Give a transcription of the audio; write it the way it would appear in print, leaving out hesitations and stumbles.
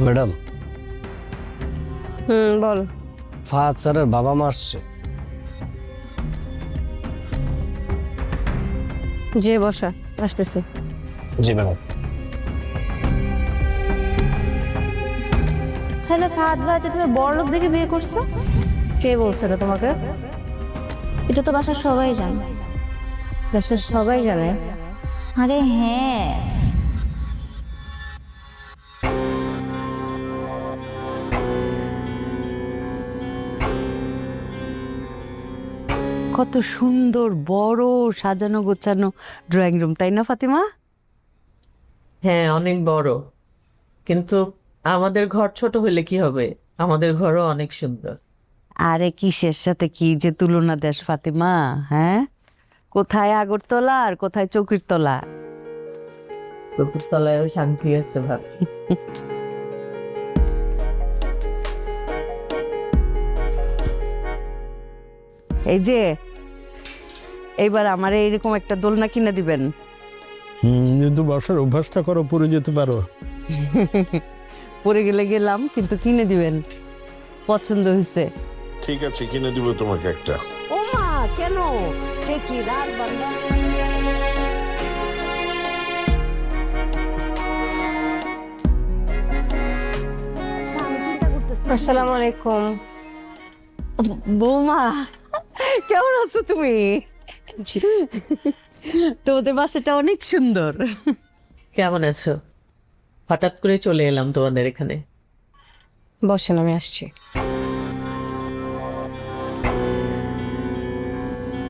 Madam, বল। ফাহাদ স্যারের বাবা মা আসছে। যে বসা, আসতেছি। জি ম্যাডাম। তাহলে ফাহাদ ভাই যে তুমি বড়লোক দেখে বিয়ে করছো? কে বলছে এটা তোমাকে? এটা তো বাসার সবাই জানে। দেশের সবাই জানে। আরে হ্যাঁ, কত সুন্দর বড় সাজানো গোছানো ড্রয়িং রুম, তাই না ফাতিমা? হ্যাঁ, অনেক বড়। কিন্তু আমাদের ঘর ছোট হইলে কি হবে? আমাদের ঘরও অনেক সুন্দর। আরে কিসের সাথে কি যে তুলনা দেশ ফাতিমা, হ্যাঁ? কোথায় আগরতলা আর কোথায় চৌকির তলা। পুকুরতলায়ও শান্তি আছে ভাবি। এই যে এইবার আমারে এইরকম একটা দোলনা কিনে দিবেন। কিন্তু বসার অভ্যাসটা করো, পরে যেতে পারো। পরে গেলে গেলাম, কিন্তু কিনে দিবেন। পছন্দ হয়েছে। ঠিক আছে, কিনে দিব তোমাকে একটা। ও মা, কেন? সে কি রাত বান্দা? আসসালামু আলাইকুম। বৌমা, কেমন আছো তুমি? তোমাদের বাসাটা অনেক সুন্দর। কেমন আছো? হঠাৎ করে চলে এলাম তোমাদের এখানে। বসেন, আমি আসছি।